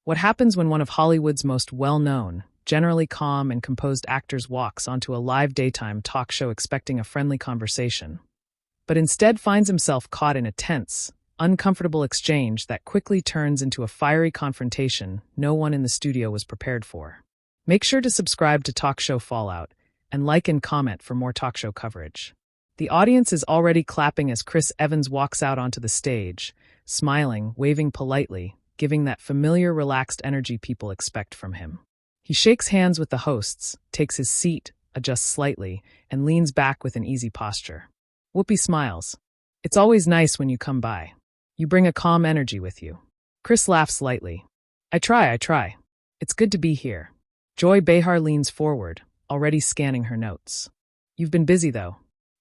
What happens when one of Hollywood's most well-known, generally calm and composed actors walks onto a live daytime talk show expecting a friendly conversation, but instead finds himself caught in a tense, uncomfortable exchange that quickly turns into a fiery confrontation no one in the studio was prepared for? Make sure to subscribe to Talk Show Fallout and like and comment for more talk show coverage. The audience is already clapping as Chris Evans walks out onto the stage, smiling, waving politely, giving that familiar, relaxed energy people expect from him. He shakes hands with the hosts, takes his seat, adjusts slightly, and leans back with an easy posture. Whoopi smiles. It's always nice when you come by. You bring a calm energy with you. Chris laughs lightly. I try. It's good to be here. Joy Behar leans forward, already scanning her notes. You've been busy, though.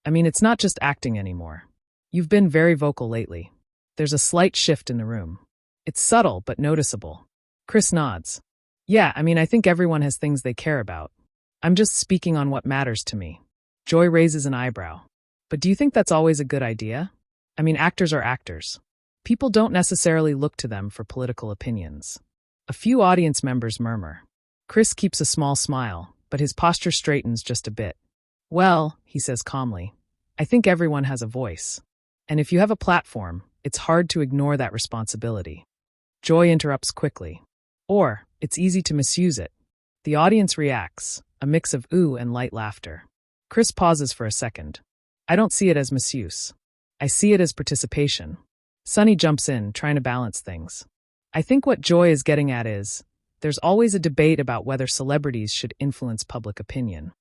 I mean, it's not just acting anymore. You've been very vocal lately. There's a slight shift in the room. It's subtle but noticeable. Chris nods. Yeah, I think everyone has things they care about. I'm just speaking on what matters to me. Joy raises an eyebrow. But do you think that's always a good idea? Actors are actors. People don't necessarily look to them for political opinions. A few audience members murmur. Chris keeps a small smile, but his posture straightens just a bit. Well, he says calmly, I think everyone has a voice. And if you have a platform, it's hard to ignore that responsibility. Joy interrupts quickly. Or, it's easy to misuse it. The audience reacts, a mix of ooh and light laughter. Chris pauses for a second. I don't see it as misuse. I see it as participation. Sunny jumps in, trying to balance things. I think what Joy is getting at is, there's always a debate about whether celebrities should influence public opinion.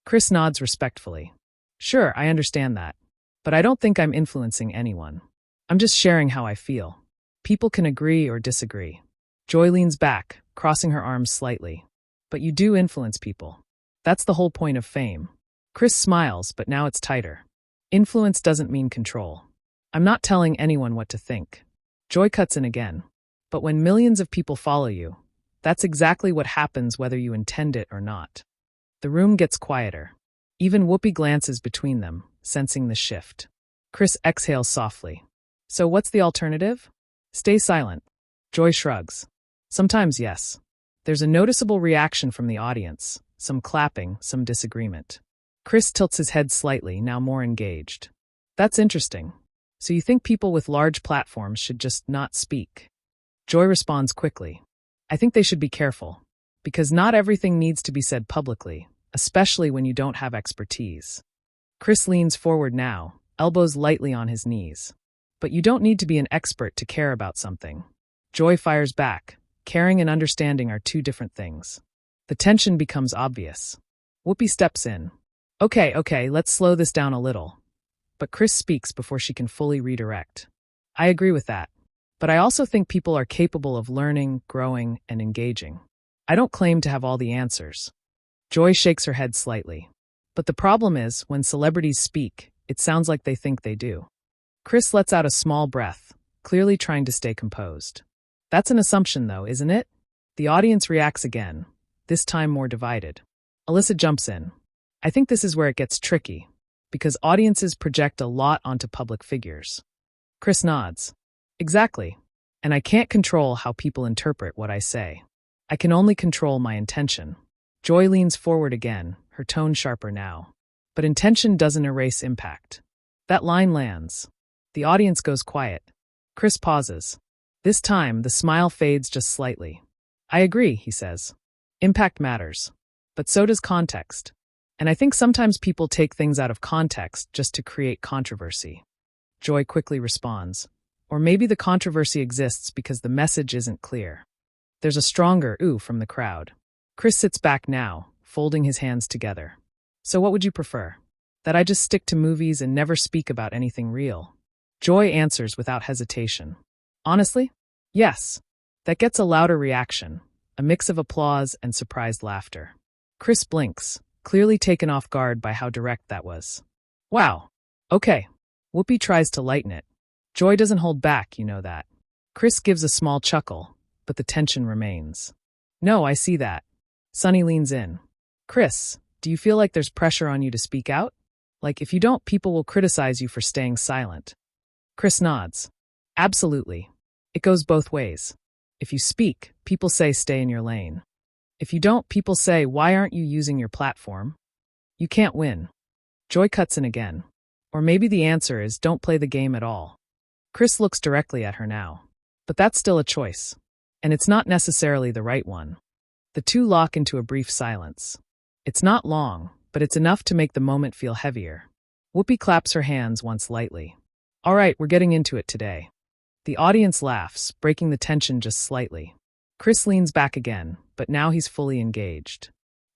Chris nods respectfully. Sure, I understand that. But I don't think I'm influencing anyone. I'm just sharing how I feel. People can agree or disagree. Joy leans back, crossing her arms slightly. But you do influence people. That's the whole point of fame. Chris smiles, but now it's tighter. Influence doesn't mean control. I'm not telling anyone what to think. Joy cuts in again. But when millions of people follow you, that's exactly what happens whether you intend it or not. The room gets quieter. Even Whoopi glances between them, sensing the shift. Chris exhales softly. So what's the alternative? Stay silent. Joy shrugs. Sometimes yes. There's a noticeable reaction from the audience, some clapping, some disagreement. Chris tilts his head slightly, now more engaged. That's interesting. So you think people with large platforms should just not speak? Joy responds quickly. I think they should be careful. Because not everything needs to be said publicly, especially when you don't have expertise. Chris leans forward now, elbows lightly on his knees. But you don't need to be an expert to care about something. Joy fires back. Caring and understanding are two different things. The tension becomes obvious. Whoopi steps in. Okay, let's slow this down a little. But Chris speaks before she can fully redirect. I agree with that. But I also think people are capable of learning, growing, and engaging. I don't claim to have all the answers. Joy shakes her head slightly. But the problem is, when celebrities speak, it sounds like they think they do. Chris lets out a small breath, clearly trying to stay composed. That's an assumption, though, isn't it? The audience reacts again, this time more divided. Alyssa jumps in. I think this is where it gets tricky, because audiences project a lot onto public figures. Chris nods. Exactly. And I can't control how people interpret what I say. I can only control my intention. Joy leans forward again, her tone sharper now. But intention doesn't erase impact. That line lands. The audience goes quiet. Chris pauses. This time, the smile fades just slightly. I agree, he says. Impact matters. But so does context. And I think sometimes people take things out of context just to create controversy. Joy quickly responds. Or maybe the controversy exists because the message isn't clear. There's a stronger ooh from the crowd. Chris sits back now, folding his hands together. So what would you prefer? That I just stick to movies and never speak about anything real? Joy answers without hesitation. Honestly? Yes. That gets a louder reaction, a mix of applause and surprised laughter. Chris blinks, clearly taken off guard by how direct that was. Wow. Okay. Whoopi tries to lighten it. Joy doesn't hold back, you know that. Chris gives a small chuckle, but the tension remains. No, I see that. Sunny leans in. Chris, do you feel like there's pressure on you to speak out? Like if you don't, people will criticize you for staying silent. Chris nods. Absolutely. It goes both ways. If you speak, people say stay in your lane. If you don't, people say why aren't you using your platform? You can't win. Joy cuts in again. Or maybe the answer is don't play the game at all. Chris looks directly at her now. But that's still a choice. And it's not necessarily the right one. The two lock into a brief silence. It's not long, but it's enough to make the moment feel heavier. Whoopi claps her hands once lightly. All right, we're getting into it today. The audience laughs, breaking the tension just slightly. Chris leans back again, but now he's fully engaged.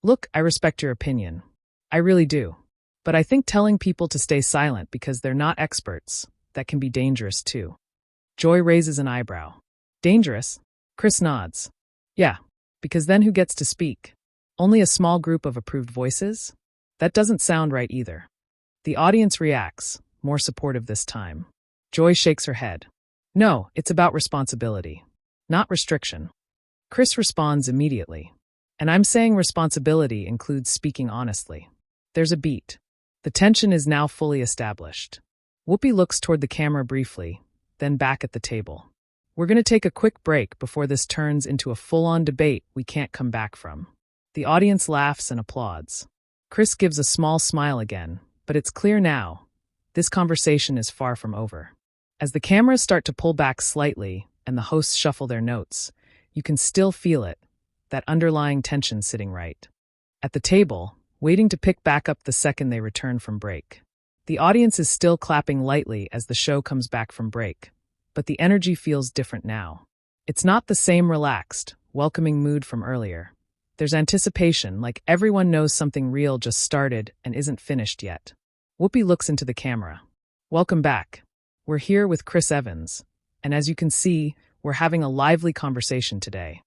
Look, I respect your opinion. I really do. But I think telling people to stay silent because they're not experts, that can be dangerous too. Joy raises an eyebrow. Dangerous? Chris nods. Yeah, because then who gets to speak? Only a small group of approved voices? That doesn't sound right either. The audience reacts, more supportive this time. Joy shakes her head. No, it's about responsibility, not restriction. Chris responds immediately. And I'm saying responsibility includes speaking honestly. There's a beat. The tension is now fully established. Whoopi looks toward the camera briefly, then back at the table. We're going to take a quick break before this turns into a full-on debate we can't come back from. The audience laughs and applauds. Chris gives a small smile again, but it's clear now. This conversation is far from over. As the cameras start to pull back slightly and the hosts shuffle their notes, you can still feel it, that underlying tension sitting right at the table, waiting to pick back up the second they return from break. The audience is still clapping lightly as the show comes back from break, but the energy feels different now. It's not the same relaxed, welcoming mood from earlier. There's anticipation, like everyone knows something real just started and isn't finished yet. Whoopi looks into the camera. Welcome back. We're here with Chris Evans, and as you can see, we're having a lively conversation today.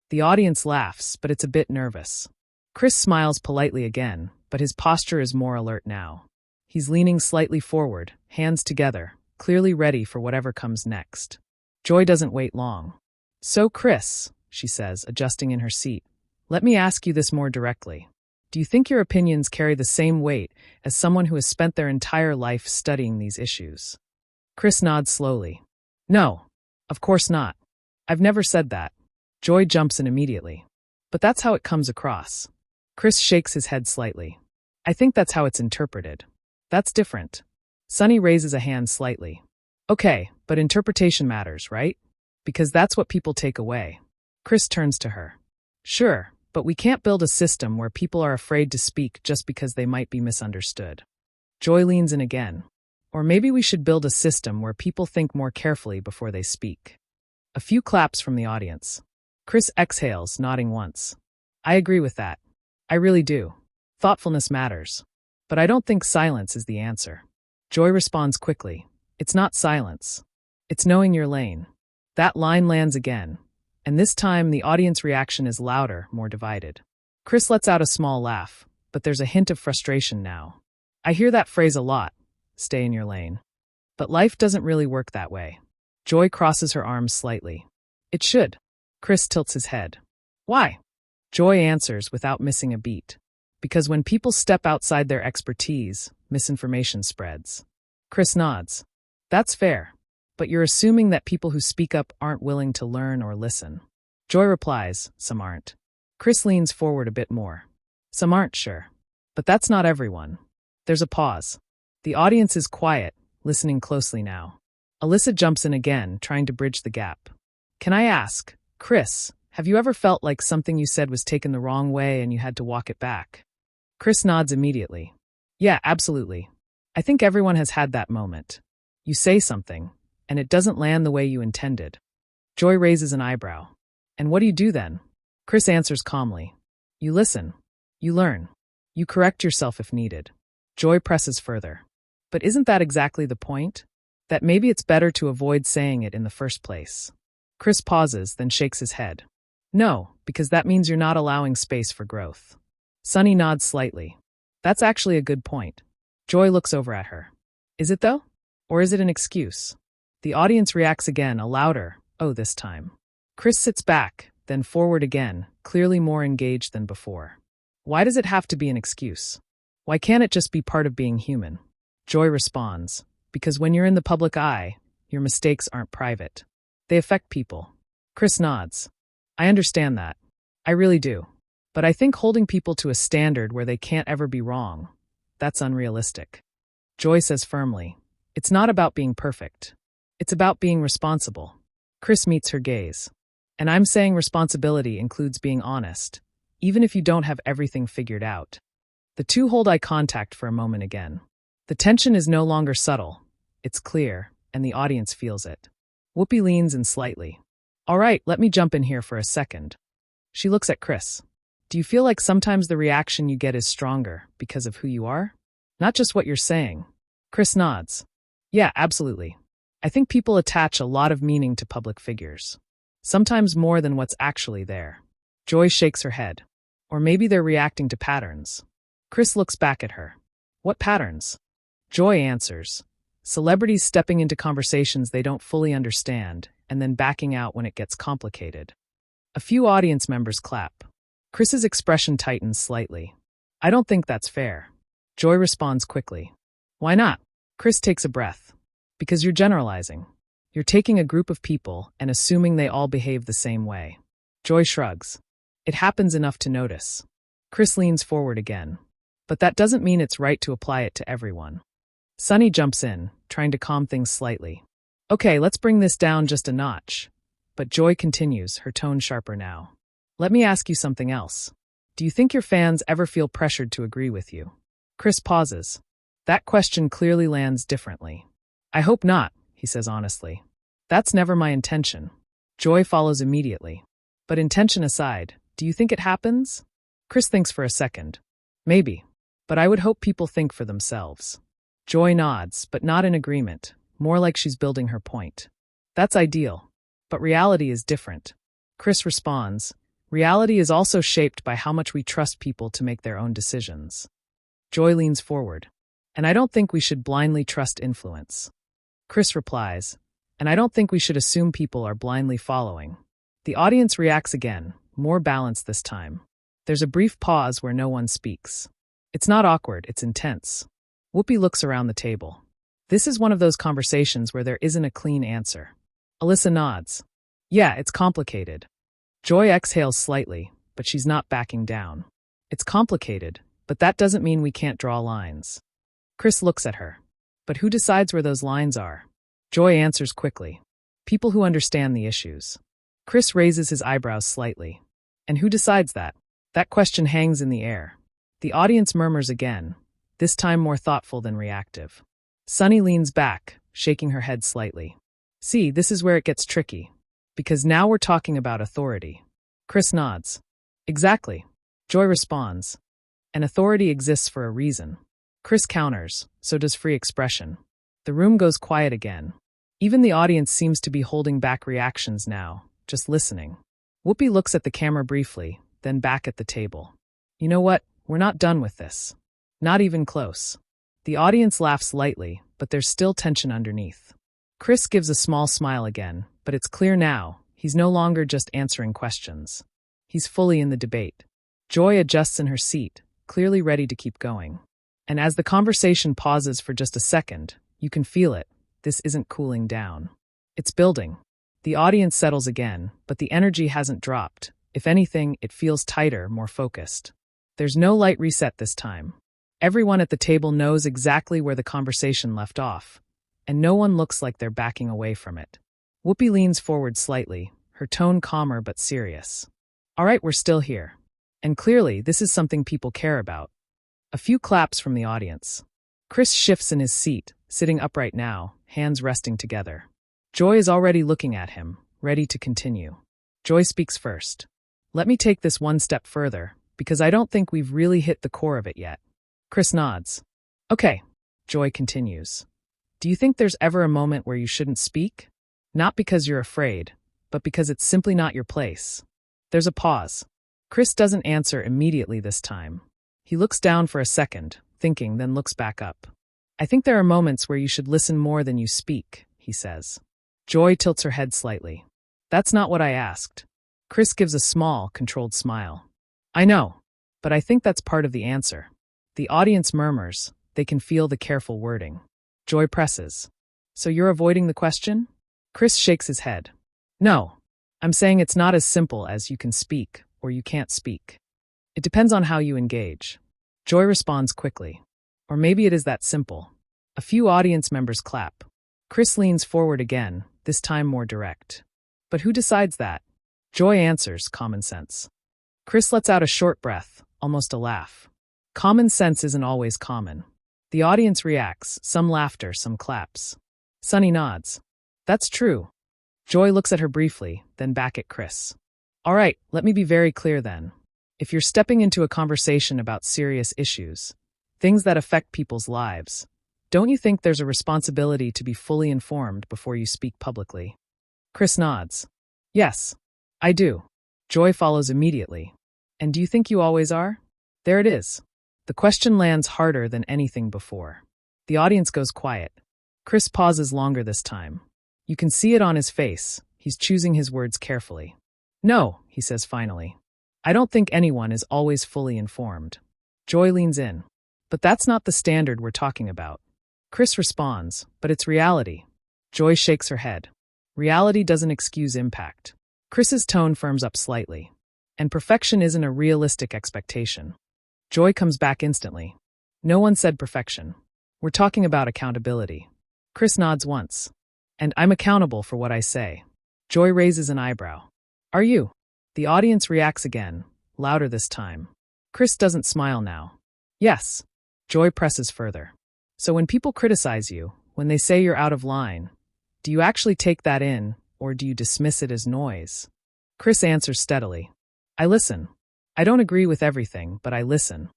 The audience laughs, but it's a bit nervous. Chris smiles politely again, but his posture is more alert now. He's leaning slightly forward, hands together, clearly ready for whatever comes next. Joy doesn't wait long. So Chris, she says, adjusting in her seat, let me ask you this more directly. Do you think your opinions carry the same weight as someone who has spent their entire life studying these issues? Chris nods slowly. No, of course not. I've never said that. Joy jumps in immediately. But that's how it comes across. Chris shakes his head slightly. I think that's how it's interpreted. That's different. Sunny raises a hand slightly. Okay, but interpretation matters, right? Because that's what people take away. Chris turns to her. Sure, but we can't build a system where people are afraid to speak just because they might be misunderstood. Joy leans in again. Or maybe we should build a system where people think more carefully before they speak. A few claps from the audience. Chris exhales, nodding once. I agree with that. I really do. Thoughtfulness matters. But I don't think silence is the answer. Joy responds quickly. It's not silence. It's knowing your lane. That line lands again. And this time, the audience reaction is louder, more divided. Chris lets out a small laugh, but there's a hint of frustration now. I hear that phrase a lot. Stay in your lane. But life doesn't really work that way. Joy crosses her arms slightly. It should. Chris tilts his head. Why? Joy answers without missing a beat. Because when people step outside their expertise, misinformation spreads. Chris nods. That's fair. But you're assuming that people who speak up aren't willing to learn or listen. Joy replies, some aren't. Chris leans forward a bit more. Some aren't, sure. But that's not everyone. There's a pause. The audience is quiet, listening closely now. Alyssa jumps in again, trying to bridge the gap. Can I ask, Chris, have you ever felt like something you said was taken the wrong way and you had to walk it back? Chris nods immediately. Yeah, absolutely. I think everyone has had that moment. You say something, and it doesn't land the way you intended. Joy raises an eyebrow. And what do you do then? Chris answers calmly. You listen. You learn. You correct yourself if needed. Joy presses further. But isn't that exactly the point? That maybe it's better to avoid saying it in the first place. Chris pauses, then shakes his head. No, because that means you're not allowing space for growth. Sunny nods slightly. That's actually a good point. Joy looks over at her. Is it though? Or is it an excuse? The audience reacts again, a louder, oh this time. Chris sits back, then forward again, clearly more engaged than before. Why does it have to be an excuse? Why can't it just be part of being human? Joy responds, because when you're in the public eye, your mistakes aren't private. They affect people. Chris nods. I understand that. I really do. But I think holding people to a standard where they can't ever be wrong, that's unrealistic. Joy says firmly, it's not about being perfect. It's about being responsible. Chris meets her gaze. And I'm saying responsibility includes being honest, even if you don't have everything figured out. The two hold eye contact for a moment again. The tension is no longer subtle. It's clear, and the audience feels it. Whoopi leans in slightly. All right, let me jump in here for a second. She looks at Chris. Do you feel like sometimes the reaction you get is stronger because of who you are? Not just what you're saying. Chris nods. Yeah, absolutely. I think people attach a lot of meaning to public figures. Sometimes more than what's actually there. Joy shakes her head. Or maybe they're reacting to patterns. Chris looks back at her. What patterns? Joy answers. Celebrities stepping into conversations they don't fully understand, and then backing out when it gets complicated. A few audience members clap. Chris's expression tightens slightly. I don't think that's fair. Joy responds quickly. Why not? Chris takes a breath. Because you're generalizing. You're taking a group of people and assuming they all behave the same way. Joy shrugs. It happens enough to notice. Chris leans forward again. But that doesn't mean it's right to apply it to everyone. Sunny jumps in, trying to calm things slightly. Okay, let's bring this down just a notch. But Joy continues, her tone sharper now. Let me ask you something else. Do you think your fans ever feel pressured to agree with you? Chris pauses. That question clearly lands differently. I hope not, he says honestly. That's never my intention. Joy follows immediately. But intention aside, do you think it happens? Chris thinks for a second. Maybe. But I would hope people think for themselves. Joy nods, but not in agreement, more like she's building her point. That's ideal. But reality is different. Chris responds, reality is also shaped by how much we trust people to make their own decisions. Joy leans forward. And I don't think we should blindly trust influence. Chris replies, and I don't think we should assume people are blindly following. The audience reacts again, more balanced this time. There's a brief pause where no one speaks. It's not awkward, it's intense. Whoopi looks around the table. This is one of those conversations where there isn't a clean answer. Alyssa nods. Yeah, it's complicated. Joy exhales slightly, but she's not backing down. It's complicated, but that doesn't mean we can't draw lines. Chris looks at her. But who decides where those lines are? Joy answers quickly. People who understand the issues. Chris raises his eyebrows slightly. And who decides that? That question hangs in the air. The audience murmurs again, this time more thoughtful than reactive. Sunny leans back, shaking her head slightly. See, this is where it gets tricky. Because now we're talking about authority. Chris nods. Exactly. Joy responds. And authority exists for a reason. Chris counters, so does free expression. The room goes quiet again. Even the audience seems to be holding back reactions now, just listening. Whoopi looks at the camera briefly, then back at the table. You know what? We're not done with this. Not even close. The audience laughs lightly, but there's still tension underneath. Chris gives a small smile again, but it's clear now, he's no longer just answering questions. He's fully in the debate. Joy adjusts in her seat, clearly ready to keep going. And as the conversation pauses for just a second, you can feel it. This isn't cooling down. It's building. The audience settles again, but the energy hasn't dropped. If anything, it feels tighter, more focused. There's no light reset this time. Everyone at the table knows exactly where the conversation left off, and no one looks like they're backing away from it. Whoopi leans forward slightly, her tone calmer but serious. All right, we're still here. And clearly, this is something people care about. A few claps from the audience. Chris shifts in his seat, sitting upright now, hands resting together. Joy is already looking at him, ready to continue. Joy speaks first. Let me take this one step further, because I don't think we've really hit the core of it yet. Chris nods. Okay. Joy continues. Do you think there's ever a moment where you shouldn't speak? Not because you're afraid, but because it's simply not your place. There's a pause. Chris doesn't answer immediately this time. He looks down for a second, thinking, then looks back up. I think there are moments where you should listen more than you speak, he says. Joy tilts her head slightly. That's not what I asked. Chris gives a small, controlled smile. I know, but I think that's part of the answer. The audience murmurs. They can feel the careful wording. Joy presses. So you're avoiding the question? Chris shakes his head. No. I'm saying it's not as simple as you can speak or you can't speak. It depends on how you engage. Joy responds quickly. Or maybe it is that simple. A few audience members clap. Chris leans forward again, this time more direct. But who decides that? Joy answers, common sense. Chris lets out a short breath, almost a laugh. Common sense isn't always common. The audience reacts, some laughter, some claps. Sunny nods. That's true. Joy looks at her briefly, then back at Chris. All right, let me be very clear then. If you're stepping into a conversation about serious issues, things that affect people's lives, don't you think there's a responsibility to be fully informed before you speak publicly? Chris nods. Yes, I do. Joy follows immediately. And do you think you always are? There it is. The question lands harder than anything before. The audience goes quiet. Chris pauses longer this time. You can see it on his face. He's choosing his words carefully. No, he says finally. I don't think anyone is always fully informed. Joy leans in. But that's not the standard we're talking about. Chris responds, but it's reality. Joy shakes her head. Reality doesn't excuse impact. Chris's tone firms up slightly. And perfection isn't a realistic expectation. Joy comes back instantly. No one said perfection. We're talking about accountability. Chris nods once. And I'm accountable for what I say. Joy raises an eyebrow. Are you? The audience reacts again, louder this time. Chris doesn't smile now. Yes. Joy presses further. So when people criticize you, when they say you're out of line, do you actually take that in, or do you dismiss it as noise? Chris answers steadily. I listen. I don't agree with everything, but I listen.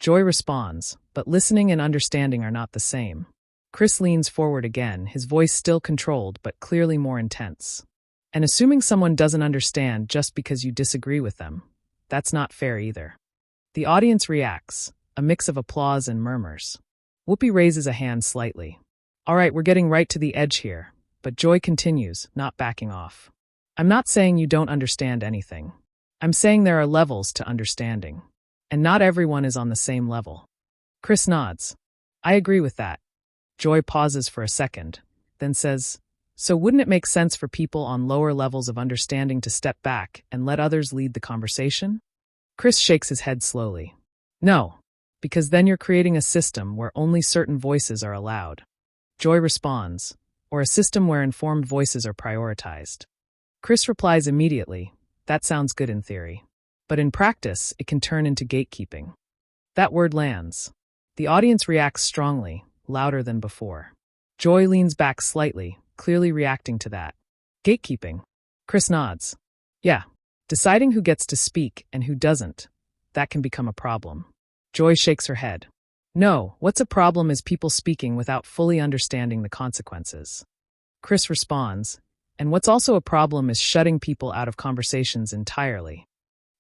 Joy responds, but listening and understanding are not the same. Chris leans forward again, his voice still controlled but clearly more intense. And assuming someone doesn't understand just because you disagree with them, that's not fair either. The audience reacts, a mix of applause and murmurs. Whoopi raises a hand slightly. All right, we're getting right to the edge here, but Joy continues, not backing off. I'm not saying you don't understand anything. I'm saying there are levels to understanding, and not everyone is on the same level. Chris nods. I agree with that. Joy pauses for a second, then says, so wouldn't it make sense for people on lower levels of understanding to step back and let others lead the conversation? Chris shakes his head slowly. No, because then you're creating a system where only certain voices are allowed. Joy responds, or a system where informed voices are prioritized. Chris replies immediately, that sounds good in theory. But in practice, it can turn into gatekeeping. That word lands. The audience reacts strongly, louder than before. Joy leans back slightly, clearly reacting to that. Gatekeeping. Chris nods. Yeah, deciding who gets to speak and who doesn't, that can become a problem. Joy shakes her head. No, what's a problem is people speaking without fully understanding the consequences. Chris responds, and what's also a problem is shutting people out of conversations entirely.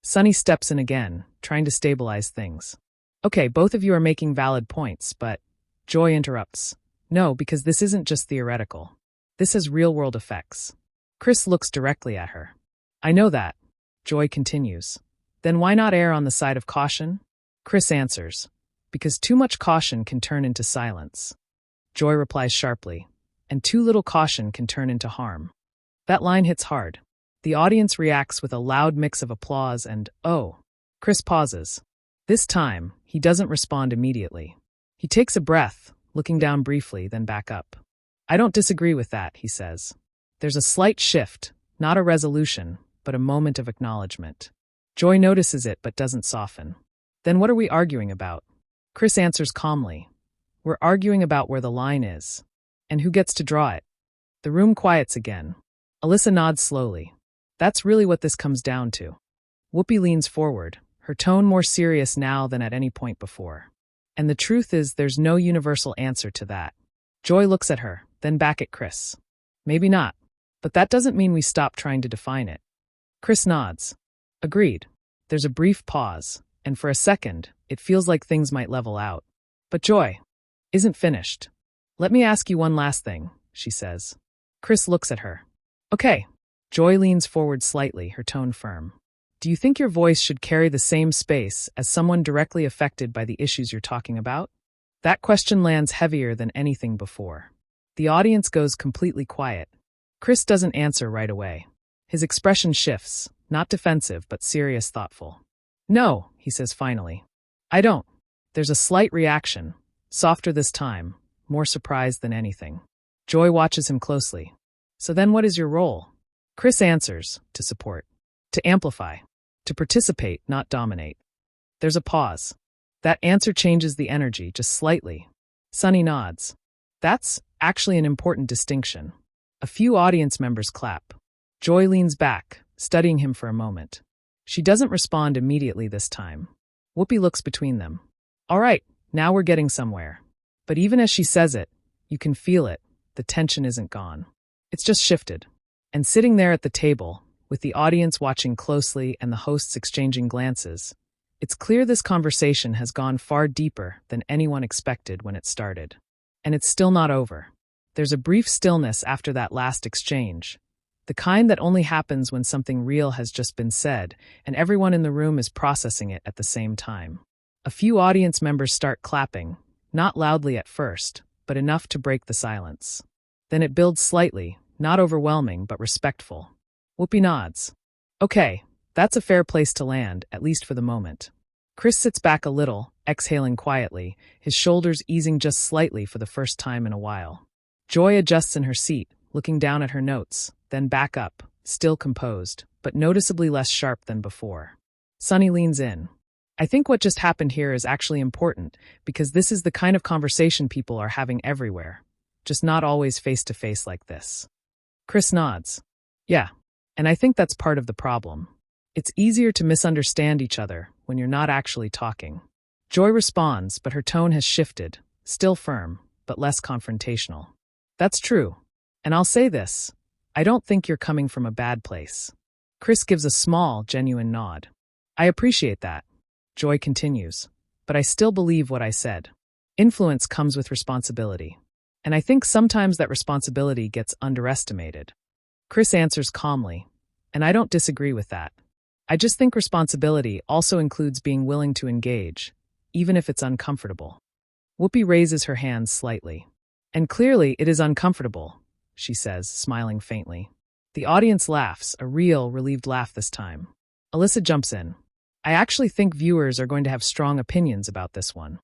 Sunny steps in again, trying to stabilize things. Okay, both of you are making valid points, but Joy interrupts. No, because this isn't just theoretical. This has real-world effects. Chris looks directly at her. I know that. Joy continues. Then why not err on the side of caution? Chris answers. Because too much caution can turn into silence. Joy replies sharply. And too little caution can turn into harm. That line hits hard. The audience reacts with a loud mix of applause and, oh. Chris pauses. This time, he doesn't respond immediately. He takes a breath, looking down briefly, then back up. I don't disagree with that, he says. There's a slight shift, not a resolution, but a moment of acknowledgement. Joy notices it but doesn't soften. Then what are we arguing about? Chris answers calmly. We're arguing about where the line is. And who gets to draw it. The room quiets again. Alyssa nods slowly. That's really what this comes down to. Whoopi leans forward, her tone more serious now than at any point before. And the truth is there's no universal answer to that. Joy looks at her, then back at Chris. Maybe not, but that doesn't mean we stop trying to define it. Chris nods. Agreed. There's a brief pause, and for a second, it feels like things might level out. But Joy isn't finished. Let me ask you one last thing, she says. Chris looks at her. Okay. Joy leans forward slightly, her tone firm. Do you think your voice should carry the same space as someone directly affected by the issues you're talking about? That question lands heavier than anything before. The audience goes completely quiet. Chris doesn't answer right away. His expression shifts, not defensive but serious, thoughtful. "No," he says finally. "I don't." There's a slight reaction, softer this time, more surprised than anything. Joy watches him closely. "So then what is your role?" Chris answers, "To support. To amplify. To participate, not dominate." There's a pause. That answer changes the energy, just slightly. Sunny nods. That's actually an important distinction. A few audience members clap. Joy leans back, studying him for a moment. She doesn't respond immediately this time. Whoopi looks between them. "All right, now we're getting somewhere." But even as she says it, you can feel it. The tension isn't gone. It's just shifted. And sitting there at the table, with the audience watching closely and the hosts exchanging glances, it's clear this conversation has gone far deeper than anyone expected when it started. And it's still not over. There's a brief stillness after that last exchange, the kind that only happens when something real has just been said, and everyone in the room is processing it at the same time. A few audience members start clapping, not loudly at first, but enough to break the silence. Then it builds slightly, not overwhelming but respectful. Whoopi nods. "Okay, that's a fair place to land, at least for the moment." Chris sits back a little, exhaling quietly, his shoulders easing just slightly for the first time in a while. Joy adjusts in her seat, looking down at her notes, then back up, still composed, but noticeably less sharp than before. Sunny leans in. "I think what just happened here is actually important, because this is the kind of conversation people are having everywhere, just not always face-to-face like this." Chris nods. "Yeah, and I think that's part of the problem. It's easier to misunderstand each other when you're not actually talking." Joy responds, but her tone has shifted, still firm, but less confrontational. "That's true. And I'll say this, I don't think you're coming from a bad place." Chris gives a small, genuine nod. "I appreciate that." Joy continues, "But I still believe what I said. Influence comes with responsibility. And I think sometimes that responsibility gets underestimated." Chris answers calmly, "And I don't disagree with that. I just think responsibility also includes being willing to engage, even if it's uncomfortable." Whoopi raises her hands slightly. "And clearly it is uncomfortable," she says, smiling faintly. The audience laughs, a real, relieved laugh this time. Alyssa jumps in. "I actually think viewers are going to have strong opinions about this one."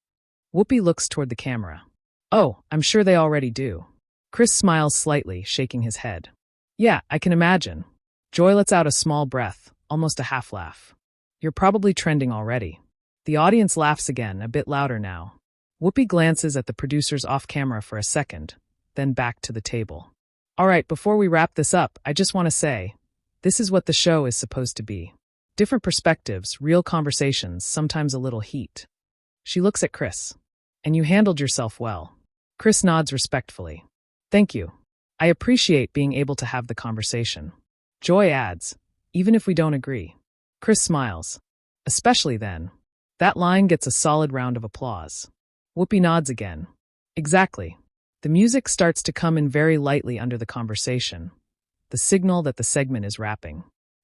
Whoopi looks toward the camera. "Oh, I'm sure they already do." Chris smiles slightly, shaking his head. "Yeah, I can imagine." Joy lets out a small breath, almost a half laugh. "You're probably trending already." The audience laughs again, a bit louder now. Whoopi glances at the producers off camera for a second, then back to the table. "All right, before we wrap this up, I just want to say, this is what the show is supposed to be. Different perspectives, real conversations, sometimes a little heat." She looks at Chris. "And you handled yourself well." Chris nods respectfully. "Thank you. I appreciate being able to have the conversation." Joy adds, "Even if we don't agree." Chris smiles. "Especially then." That line gets a solid round of applause. Whoopi nods again. "Exactly." The music starts to come in very lightly under the conversation, the signal that the segment is wrapping.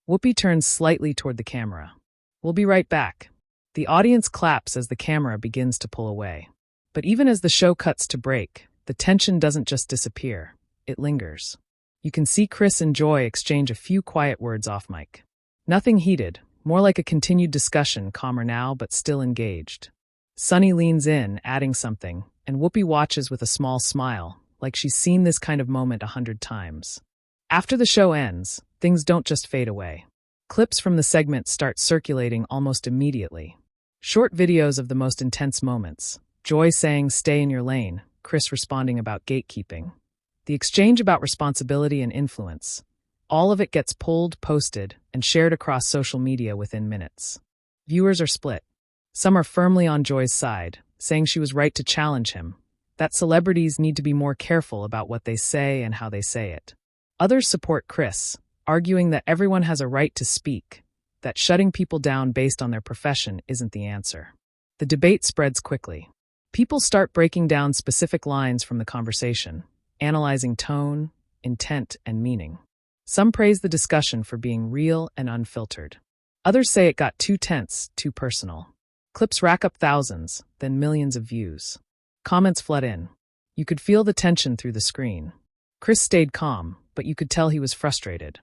Whoopi turns slightly toward the camera. "We'll be right back." The audience claps as the camera begins to pull away. But even as the show cuts to break, the tension doesn't just disappear, it lingers. You can see Chris and Joy exchange a few quiet words off mic. Nothing heated, more like a continued discussion, calmer now but still engaged. Sunny leans in, adding something, and Whoopi watches with a small smile, like she's seen this kind of moment 100 times. After the show ends, things don't just fade away. Clips from the segment start circulating almost immediately. Short videos of the most intense moments. Joy saying, "Stay in your lane," Chris responding about gatekeeping. The exchange about responsibility and influence. All of it gets pulled, posted, and shared across social media within minutes. Viewers are split. Some are firmly on Joy's side, saying she was right to challenge him, that celebrities need to be more careful about what they say and how they say it. Others support Chris, arguing that everyone has a right to speak, that shutting people down based on their profession isn't the answer. The debate spreads quickly. People start breaking down specific lines from the conversation, analyzing tone, intent, and meaning. Some praise the discussion for being real and unfiltered. Others say it got too tense, too personal. Clips rack up thousands, then millions of views. Comments flood in. You could feel the tension through the screen. Chris stayed calm, but you could tell he was frustrated.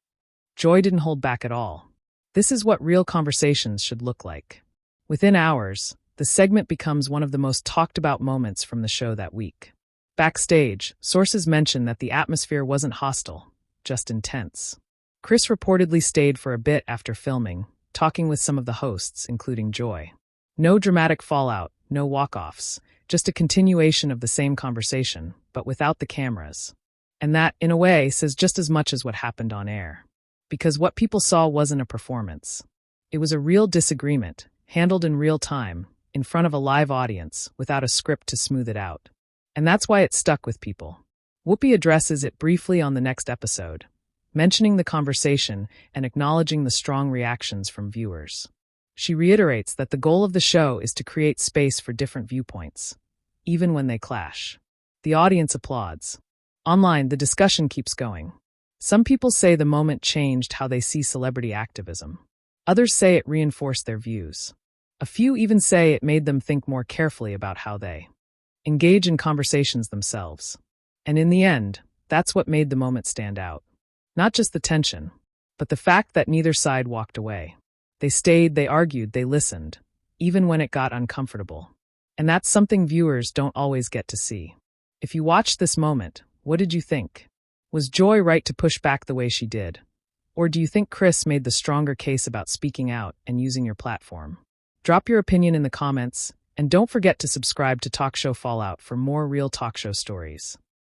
Joy didn't hold back at all. This is what real conversations should look like. Within hours, the segment becomes one of the most talked about moments from the show that week. Backstage, sources mention that the atmosphere wasn't hostile, just intense. Chris reportedly stayed for a bit after filming, talking with some of the hosts, including Joy. No dramatic fallout, no walk-offs, just a continuation of the same conversation, but without the cameras. And that, in a way, says just as much as what happened on air. Because what people saw wasn't a performance. It was a real disagreement, handled in real time, in front of a live audience, without a script to smooth it out. And that's why it stuck with people. Whoopi addresses it briefly on the next episode, mentioning the conversation and acknowledging the strong reactions from viewers. She reiterates that the goal of the show is to create space for different viewpoints, even when they clash. The audience applauds. Online, the discussion keeps going. Some people say the moment changed how they see celebrity activism. Others say it reinforced their views. A few even say it made them think more carefully about how they engage in conversations themselves. And in the end, that's what made the moment stand out. Not just the tension, but the fact that neither side walked away. They stayed, they argued, they listened, even when it got uncomfortable. And that's something viewers don't always get to see. If you watched this moment, what did you think? Was Joy right to push back the way she did? Or do you think Chris made the stronger case about speaking out and using your platform? Drop your opinion in the comments, and don't forget to subscribe to Talk Show Fallout for more real talk show stories.